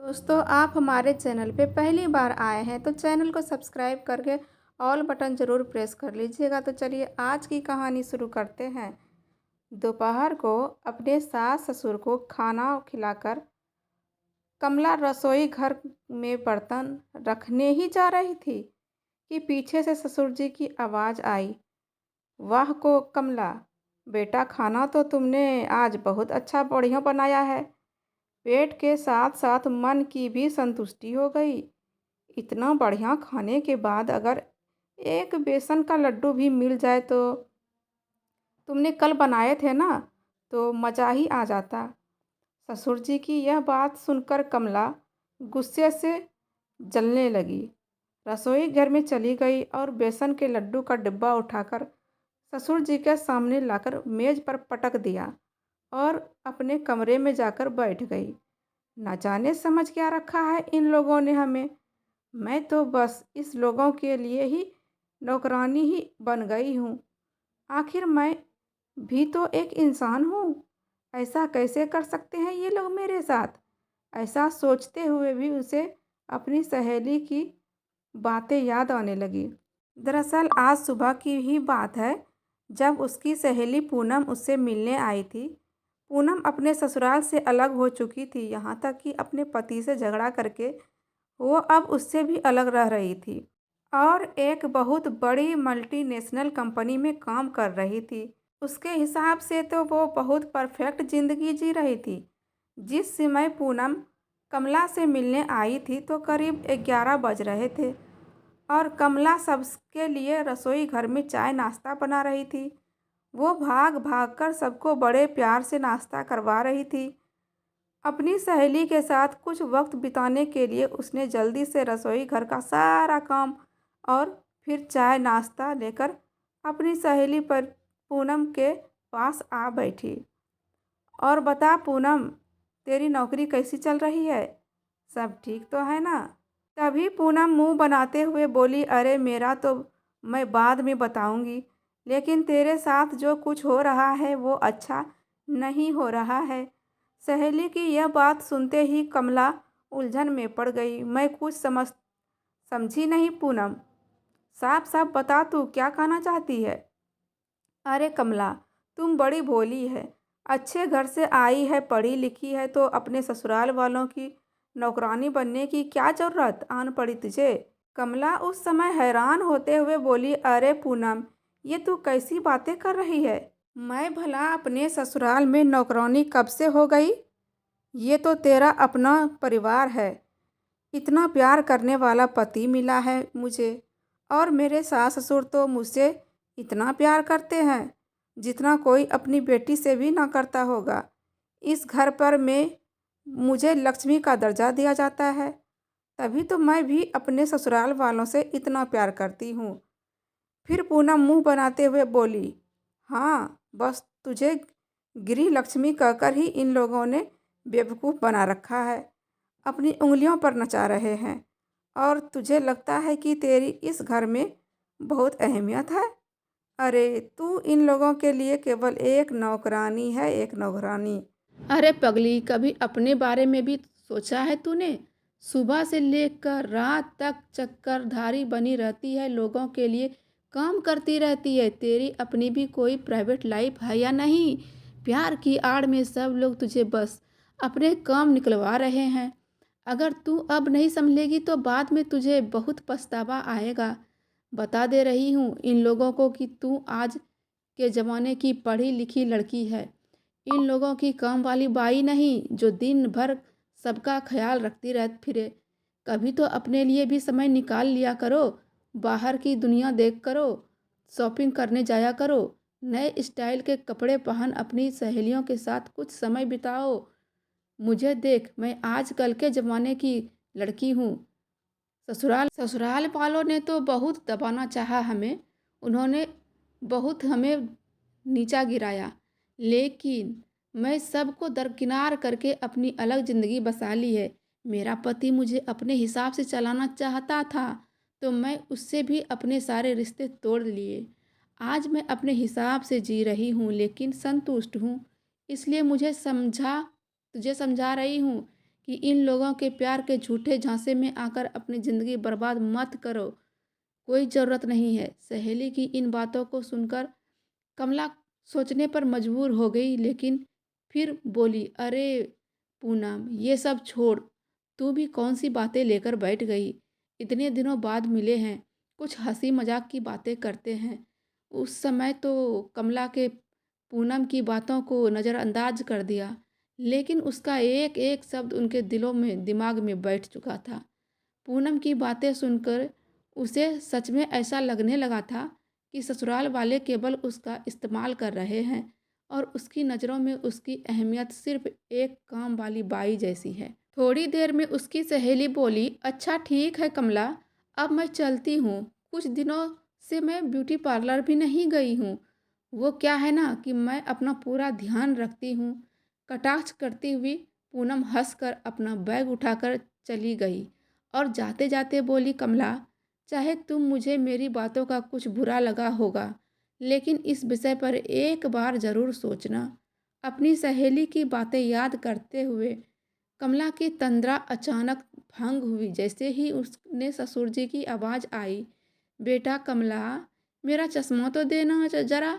दोस्तों, आप हमारे चैनल पे पहली बार आए हैं तो चैनल को सब्सक्राइब करके ऑल बटन ज़रूर प्रेस कर लीजिएगा। तो चलिए आज की कहानी शुरू करते हैं। दोपहर को अपने सास ससुर को खाना खिलाकर कमला रसोई घर में बर्तन रखने ही जा रही थी कि पीछे से ससुर जी की आवाज़ आई। वाह को कमला, बेटा खाना तो तुमने आज बहुत अच्छा बढ़िया बनाया है। पेट के साथ साथ मन की भी संतुष्टि हो गई। इतना बढ़िया खाने के बाद अगर एक बेसन का लड्डू भी मिल जाए तो तुमने कल बनाए थे ना, तो मज़ा ही आ जाता। ससुर जी की यह बात सुनकर कमला गुस्से से जलने लगी। रसोई घर में चली गई और बेसन के लड्डू का डिब्बा उठाकर ससुर जी के सामने लाकर मेज पर पटक दिया और अपने कमरे में जाकर बैठ गई। ना जाने समझ क्या रखा है इन लोगों ने हमें। मैं तो बस इस लोगों के लिए ही नौकरानी ही बन गई हूँ। आखिर मैं भी तो एक इंसान हूँ। ऐसा कैसे कर सकते हैं ये लोग मेरे साथ। ऐसा सोचते हुए भी उसे अपनी सहेली की बातें याद आने लगी। दरअसल आज सुबह की ही बात है, जब उसकी सहेली पूनम उससे मिलने आई थी। पूनम अपने ससुराल से अलग हो चुकी थी, यहाँ तक कि अपने पति से झगड़ा करके वो अब उससे भी अलग रह रही थी और एक बहुत बड़ी मल्टीनेशनल कंपनी में काम कर रही थी। उसके हिसाब से तो वो बहुत परफेक्ट ज़िंदगी जी रही थी। जिस समय पूनम कमला से मिलने आई थी तो करीब 11 बज रहे थे और कमला सबके लिए रसोई घर में चाय नाश्ता बना रही थी। वो भाग भाग कर सबको बड़े प्यार से नाश्ता करवा रही थी। अपनी सहेली के साथ कुछ वक्त बिताने के लिए उसने जल्दी से रसोई घर का सारा काम और फिर चाय नाश्ता लेकर अपनी सहेली पर पूनम के पास आ बैठी। और बता पूनम, तेरी नौकरी कैसी चल रही है? सब ठीक तो है ना? तभी पूनम मुंह बनाते हुए बोली, अरे मेरा तो मैं बाद में बताऊंगी, लेकिन तेरे साथ जो कुछ हो रहा है वो अच्छा नहीं हो रहा है। सहेली की यह बात सुनते ही कमला उलझन में पड़ गई। मैं कुछ समझी नहीं पूनम। साफ साफ बता, तू क्या कहना चाहती है? अरे कमला, तुम बड़ी भोली है। अच्छे घर से आई है, पढ़ी लिखी है, तो अपने ससुराल वालों की नौकरानी बनने की क्या ज़रूरत आन पड़ी तुझे? कमला उस समय हैरान होते हुए बोली, अरे पूनम, ये तू कैसी बातें कर रही है? मैं भला अपने ससुराल में नौकरानी कब से हो गई? ये तो तेरा अपना परिवार है। इतना प्यार करने वाला पति मिला है मुझे और मेरे सास ससुर तो मुझसे इतना प्यार करते हैं जितना कोई अपनी बेटी से भी ना करता होगा। इस घर पर मुझे लक्ष्मी का दर्जा दिया जाता है, तभी तो मैं भी अपने ससुराल वालों से इतना प्यार करती हूँ। फिर पूनम मुंह बनाते हुए बोली, हाँ बस तुझे गिरी लक्ष्मी कहकर ही इन लोगों ने बेवकूफ़ बना रखा है। अपनी उंगलियों पर नचा रहे हैं और तुझे लगता है कि तेरी इस घर में बहुत अहमियत है। अरे तू इन लोगों के लिए केवल एक नौकरानी है, एक नौकरानी। अरे पगली, कभी अपने बारे में भी सोचा है तूने? सुबह से लेकर रात तक चक्करधारी बनी रहती है, लोगों के लिए काम करती रहती है। तेरी अपनी भी कोई प्राइवेट लाइफ है या नहीं? प्यार की आड़ में सब लोग तुझे बस अपने काम निकलवा रहे हैं। अगर तू अब नहीं संभलेगी तो बाद में तुझे बहुत पछतावा आएगा। बता दे रही हूँ इन लोगों को कि तू आज के ज़माने की पढ़ी लिखी लड़की है। इन लोगों की काम वाली बाई नहीं जो दिन भर सबका ख्याल रखती रह फिरे। कभी तो अपने लिए भी समय निकाल लिया करो। बाहर की दुनिया देख करो, शॉपिंग करने जाया करो, नए स्टाइल के कपड़े पहन अपनी सहेलियों के साथ कुछ समय बिताओ। मुझे देख, मैं आजकल के ज़माने की लड़की हूँ। ससुराल वालों ने तो बहुत दबाना चाहा हमें। उन्होंने बहुत हमें नीचा गिराया, लेकिन मैं सबको दरकिनार करके अपनी अलग ज़िंदगी बसा ली है। मेरा पति मुझे अपने हिसाब से चलाना चाहता था तो मैं उससे भी अपने सारे रिश्ते तोड़ लिए। आज मैं अपने हिसाब से जी रही हूँ, लेकिन संतुष्ट हूँ। इसलिए तुझे समझा रही हूँ कि इन लोगों के प्यार के झूठे झांसे में आकर अपनी ज़िंदगी बर्बाद मत करो, कोई ज़रूरत नहीं है। सहेली की इन बातों को सुनकर कमला सोचने पर मजबूर हो गई, लेकिन फिर बोली, अरे पूनम, ये सब छोड़, तू भी कौन सी बातें लेकर बैठ गई। इतने दिनों बाद मिले हैं, कुछ हंसी मजाक की बातें करते हैं। उस समय तो कमला के पूनम की बातों को नज़रअंदाज कर दिया, लेकिन उसका एक एक शब्द उनके दिलों में दिमाग में बैठ चुका था। पूनम की बातें सुनकर उसे सच में ऐसा लगने लगा था कि ससुराल वाले केवल उसका इस्तेमाल कर रहे हैं और उसकी नज़रों में उसकी अहमियत सिर्फ एक काम वाली बाई जैसी है। थोड़ी देर में उसकी सहेली बोली, अच्छा ठीक है कमला, अब मैं चलती हूँ। कुछ दिनों से मैं ब्यूटी पार्लर भी नहीं गई हूँ। वो क्या है ना कि मैं अपना पूरा ध्यान रखती हूँ। कटाक्ष करती हुई पूनम हंसकर अपना बैग उठाकर चली गई और जाते जाते बोली, कमला, चाहे तुम मुझे मेरी बातों का कुछ बुरा लगा होगा, लेकिन इस विषय पर एक बार ज़रूर सोचना। अपनी सहेली की बातें याद करते हुए कमला की तंद्रा अचानक भंग हुई। जैसे ही उसने ससुर जी की आवाज़ आई, बेटा कमला, मेरा चश्मा तो देना ज़रा,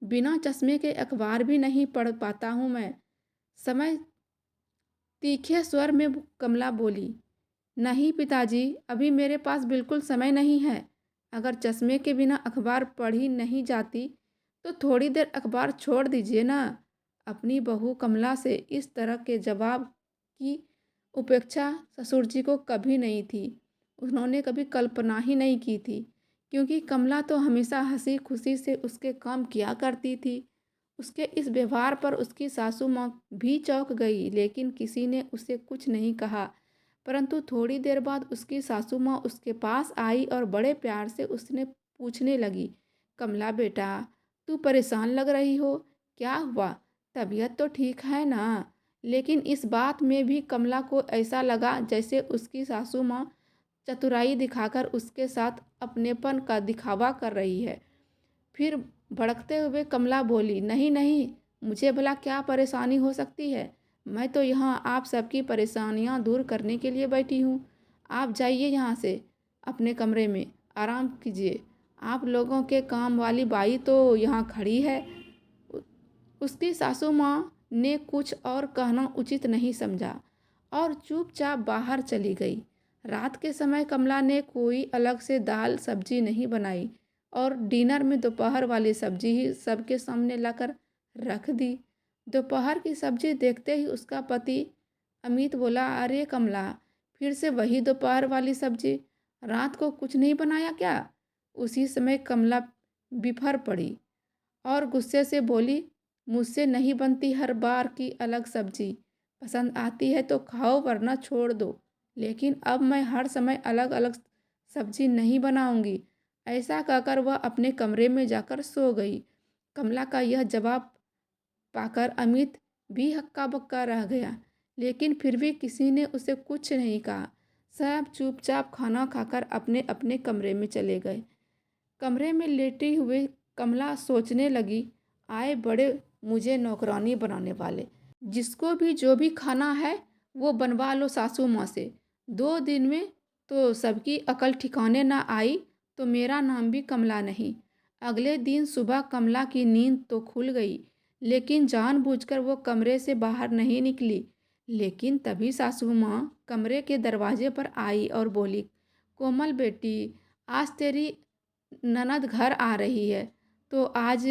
बिना चश्मे के अखबार भी नहीं पढ़ पाता हूँ मैं। समय तीखे स्वर में कमला बोली, नहीं पिताजी, अभी मेरे पास बिल्कुल समय नहीं है। अगर चश्मे के बिना अखबार पढ़ी नहीं जाती तो थोड़ी देर अखबार छोड़ दीजिए ना। अपनी बहू कमला से इस तरह के जवाब की उपेक्षा ससुर जी को कभी नहीं थी। उन्होंने कभी कल्पना ही नहीं की थी, क्योंकि कमला तो हमेशा हंसी खुशी से उसके काम किया करती थी। उसके इस व्यवहार पर उसकी सासू माँ भी चौंक गई, लेकिन किसी ने उसे कुछ नहीं कहा। परंतु थोड़ी देर बाद उसकी सासू माँ उसके पास आई और बड़े प्यार से उसने पूछने लगी, कमला बेटा, तू परेशान लग रही हो, क्या हुआ? तबीयत तो ठीक है ना? लेकिन इस बात में भी कमला को ऐसा लगा जैसे उसकी सासू माँ चतुराई दिखाकर उसके साथ अपनेपन का दिखावा कर रही है। फिर भड़कते हुए कमला बोली, नहीं नहीं, मुझे भला क्या परेशानी हो सकती है? मैं तो यहाँ आप सबकी परेशानियाँ दूर करने के लिए बैठी हूँ। आप जाइए यहाँ से, अपने कमरे में आराम कीजिए। आप लोगों के काम वाली बाई तो यहाँ खड़ी है। उसकी सासू माँ ने कुछ और कहना उचित नहीं समझा और चुपचाप बाहर चली गई। रात के समय कमला ने कोई अलग से दाल सब्जी नहीं बनाई और डिनर में दोपहर वाली सब्जी ही सबके सामने लाकर रख दी। दोपहर की सब्जी देखते ही उसका पति अमित बोला, अरे कमला, फिर से वही दोपहर वाली सब्जी, रात को कुछ नहीं बनाया क्या? उसी समय कमला बिफर पड़ी और गुस्से से बोली, मुझसे नहीं बनती हर बार की अलग सब्जी। पसंद आती है तो खाओ वरना छोड़ दो, लेकिन अब मैं हर समय अलग अलग सब्जी नहीं बनाऊंगी। ऐसा कहकर वह अपने कमरे में जाकर सो गई। कमला का यह जवाब पाकर अमित भी हक्का बक्का रह गया, लेकिन फिर भी किसी ने उसे कुछ नहीं कहा। सब चुपचाप खाना खाकर अपने अपने कमरे में चले गए। कमरे में लेटी हुई कमला सोचने लगी, आए बड़े मुझे नौकरानी बनाने वाले, जिसको भी जो भी खाना है वो बनवा लो सासू माँ से। 2 दिन में तो सबकी अकल ठिकाने ना आई तो मेरा नाम भी कमला नहीं। अगले दिन सुबह कमला की नींद तो खुल गई, लेकिन जानबूझकर वो कमरे से बाहर नहीं निकली। लेकिन तभी सासू माँ कमरे के दरवाजे पर आई और बोली, कोमल बेटी, आज तेरी ननद घर आ रही है तो आज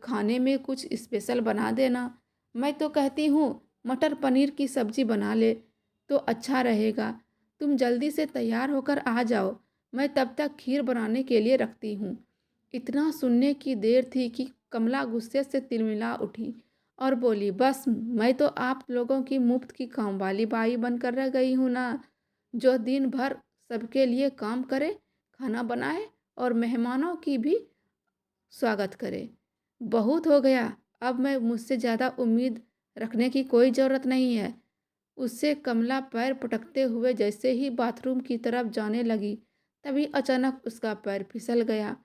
खाने में कुछ स्पेशल बना देना। मैं तो कहती हूँ मटर पनीर की सब्ज़ी बना ले तो अच्छा रहेगा। तुम जल्दी से तैयार होकर आ जाओ, मैं तब तक खीर बनाने के लिए रखती हूँ। इतना सुनने की देर थी कि कमला गुस्से से तिलमिला उठी और बोली, बस मैं तो आप लोगों की मुफ्त की काम वाली बाई बनकर रह गई हूँ ना, जो दिन भर सबके लिए काम करे, खाना बनाए और मेहमानों की भी स्वागत करे। बहुत हो गया, अब मैं मुझसे ज़्यादा उम्मीद रखने की कोई ज़रूरत नहीं है। उससे कमला पैर पटकते हुए जैसे ही बाथरूम की तरफ जाने लगी, तभी अचानक उसका पैर फिसल गया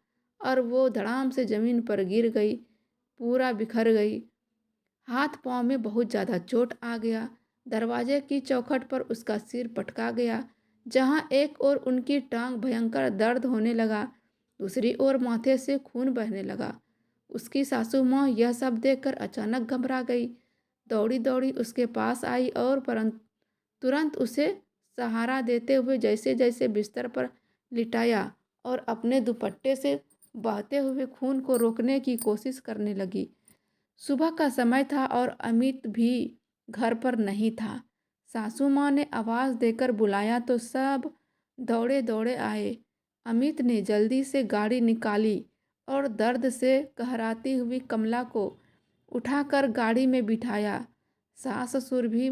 और वो धड़ाम से ज़मीन पर गिर गई, पूरा बिखर गई। हाथ पाँव में बहुत ज़्यादा चोट आ गया। दरवाजे की चौखट पर उसका सिर पटका गया, जहाँ एक ओर उनकी टांग भयंकर दर्द होने लगा, दूसरी ओर माथे से खून बहने लगा। उसकी सासू माँ यह सब देखकर अचानक घबरा गई, दौड़ी दौड़ी उसके पास आई और परंतु तुरंत उसे सहारा देते हुए जैसे जैसे बिस्तर पर लिटाया और अपने दुपट्टे से बहते हुए खून को रोकने की कोशिश करने लगी। सुबह का समय था और अमित भी घर पर नहीं था। सासू माँ ने आवाज़ देकर बुलाया तो सब दौड़े दौड़े आए। अमित ने जल्दी से गाड़ी निकाली और दर्द से कहराती हुई कमला को उठाकर गाड़ी में बिठाया। सास ससुर भी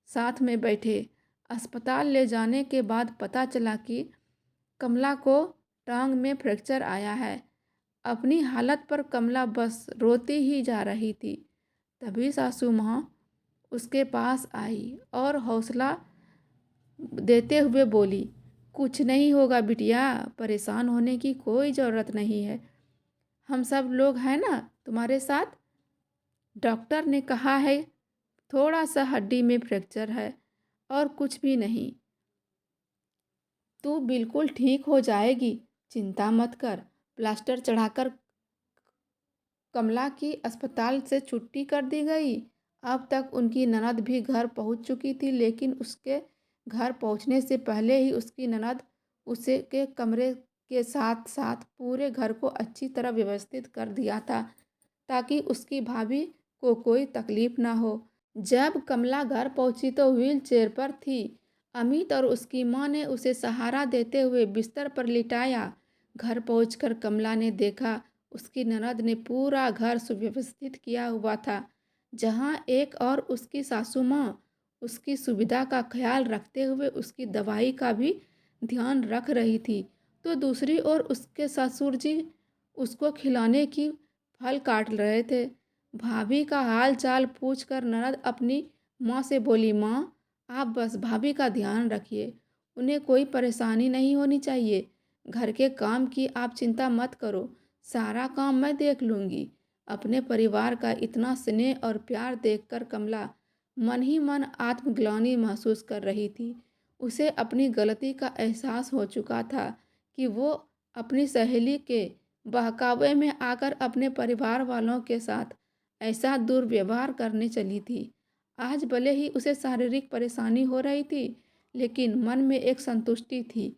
साथ में बैठे। अस्पताल ले जाने के बाद पता चला कि कमला को टांग में फ्रैक्चर आया है। अपनी हालत पर कमला बस रोती ही जा रही थी। तभी सासू माँ उसके पास आई और हौसला देते हुए बोली, कुछ नहीं होगा बिटिया, परेशान होने की कोई ज़रूरत नहीं है, हम सब लोग हैं ना तुम्हारे साथ। डॉक्टर ने कहा है थोड़ा सा हड्डी में फ्रैक्चर है और कुछ भी नहीं, तू बिल्कुल ठीक हो जाएगी, चिंता मत कर। प्लास्टर चढ़ाकर कमला की अस्पताल से छुट्टी कर दी गई। अब तक उनकी ननद भी घर पहुंच चुकी थी, लेकिन उसके घर पहुंचने से पहले ही उसकी ननद उसे के कमरे के साथ साथ पूरे घर को अच्छी तरह व्यवस्थित कर दिया था, ताकि उसकी भाभी को कोई तकलीफ ना हो। जब कमला घर पहुंची तो व्हील चेयर पर थी। अमित और उसकी माँ ने उसे सहारा देते हुए बिस्तर पर लिटाया। घर पहुंचकर कमला ने देखा उसकी ननद ने पूरा घर सुव्यवस्थित किया हुआ था। जहाँ एक और उसकी सासू माँ उसकी सुविधा का ख्याल रखते हुए उसकी दवाई का भी ध्यान रख रही थी, तो दूसरी ओर उसके ससुर जी उसको खिलाने की फल काट रहे थे। भाभी का हाल चाल पूछकर ननद अपनी माँ से बोली, माँ आप बस भाभी का ध्यान रखिए, उन्हें कोई परेशानी नहीं होनी चाहिए। घर के काम की आप चिंता मत करो, सारा काम मैं देख लूँगी। अपने परिवार का इतना स्नेह और प्यार देखकर कमला मन ही मन आत्मग्लानि महसूस कर रही थी। उसे अपनी गलती का एहसास हो चुका था कि वो अपनी सहेली के बहकावे में आकर अपने परिवार वालों के साथ ऐसा दुर्व्यवहार करने चली थी। आज भले ही उसे शारीरिक परेशानी हो रही थी, लेकिन मन में एक संतुष्टि थी,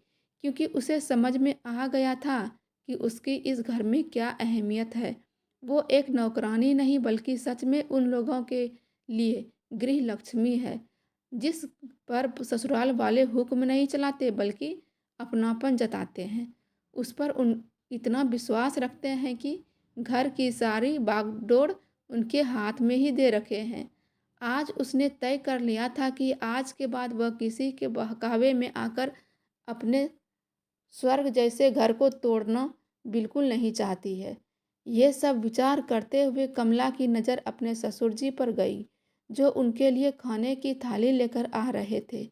क्योंकि उसे समझ में आ गया था कि उसकी इस घर में क्या अहमियत है। वो एक नौकरानी नहीं बल्कि सच में उन लोगों के लिए गृह लक्ष्मी है, जिस पर ससुराल वाले हुक्म नहीं चलाते बल्कि अपनापन जताते हैं। उस पर उन इतना विश्वास रखते हैं कि घर की सारी बागडोर उनके हाथ में ही दे रखे हैं। आज उसने तय कर लिया था कि आज के बाद वह किसी के बहकावे में आकर अपने स्वर्ग जैसे घर को तोड़ना बिल्कुल नहीं चाहती है। ये सब विचार करते हुए कमला की नज़र अपने ससुर जी पर गई, जो उनके लिए खाने की थाली लेकर आ रहे थे।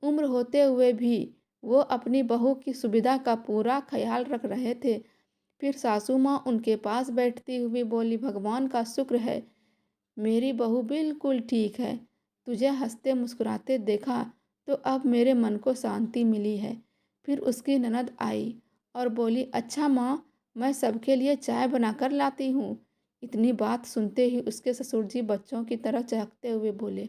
उम्र होते हुए भी वो अपनी बहू की सुविधा का पूरा ख्याल रख रहे थे। फिर सासू माँ उनके पास बैठती हुई बोली, भगवान का शुक्र है मेरी बहू बिल्कुल ठीक है। तुझे हंसते मुस्कुराते देखा तो अब मेरे मन को शांति मिली है। फिर उसकी ननद आई और बोली, अच्छा माँ, मैं सबके लिए चाय बनाकर लाती हूँ। इतनी बात सुनते ही उसके ससुर जी बच्चों की तरह चहकते हुए बोले,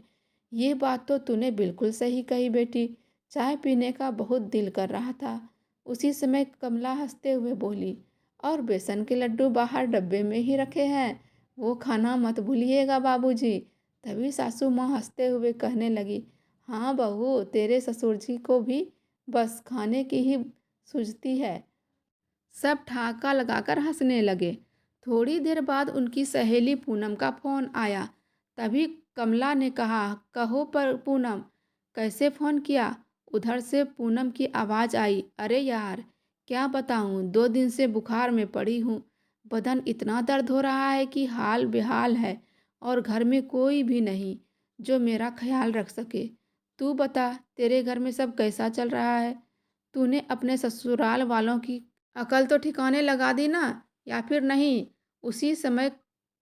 ये बात तो तूने बिल्कुल सही कही बेटी, चाय पीने का बहुत दिल कर रहा था। उसी समय कमला हंसते हुए बोली, और बेसन के लड्डू बाहर डब्बे में ही रखे हैं, वो खाना मत भूलिएगा बाबूजी। तभी सासू माँ हंसते हुए कहने लगी, हाँ बहू, तेरे ससुर जी को भी बस खाने की ही सूझती है। सब ठहाका लगाकर हंसने लगे। थोड़ी देर बाद उनकी सहेली पूनम का फ़ोन आया। तभी कमला ने कहा, कहो पर पूनम, कैसे फ़ोन किया? उधर से पूनम की आवाज़ आई, अरे यार क्या बताऊँ, 2 दिन से बुखार में पड़ी हूँ। बदन इतना दर्द हो रहा है कि हाल बेहाल है और घर में कोई भी नहीं जो मेरा ख्याल रख सके। तू बता, तेरे घर में सब कैसा चल रहा है? तूने अपने ससुराल वालों की अकल तो ठिकाने लगा दी ना, या फिर नहीं? उसी समय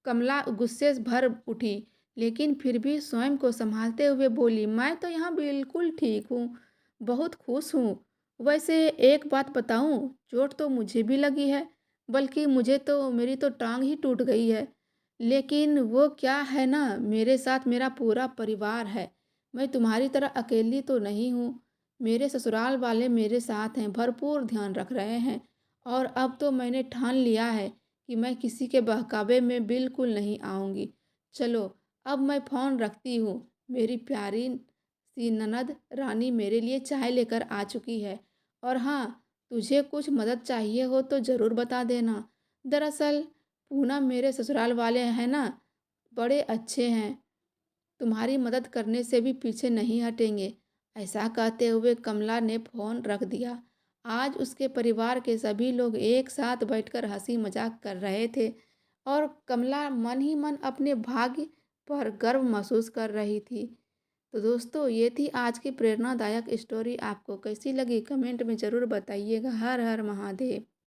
कमला गुस्से से भर उठी, लेकिन फिर भी स्वयं को संभालते हुए बोली, मैं तो यहाँ बिल्कुल ठीक हूँ, बहुत खुश हूँ। वैसे एक बात बताऊँ, चोट तो मुझे भी लगी है, बल्कि मुझे तो मेरी तो टांग ही टूट गई है। लेकिन वो क्या है ना, मेरे साथ मेरा पूरा परिवार है। मैं तुम्हारी तरह अकेली तो नहीं हूँ। मेरे ससुराल वाले मेरे साथ हैं, भरपूर ध्यान रख रहे हैं। और अब तो मैंने ठान लिया है कि मैं किसी के बहकावे में बिल्कुल नहीं आऊँगी। चलो, अब मैं फ़ोन रखती हूँ। मेरी प्यारी सी ननद रानी मेरे लिए चाय लेकर आ चुकी है। और हाँ, तुझे कुछ मदद चाहिए हो तो ज़रूर बता देना। दरअसल पूनम मेरे ससुराल वाले हैं ना, बड़े अच्छे हैं। तुम्हारी मदद करने से भी पीछे नहीं हटेंगे। ऐसा कहते हुए कमला ने फ़ोन रख दिया। आज उसके परिवार के सभी लोग एक साथ बैठकर हंसी मजाक कर रहे थे और कमला मन ही मन अपने भाग्य पर गर्व महसूस कर रही थी। तो दोस्तों, ये थी आज की प्रेरणादायक स्टोरी। आपको कैसी लगी कमेंट में ज़रूर बताइएगा। हर हर महादेव।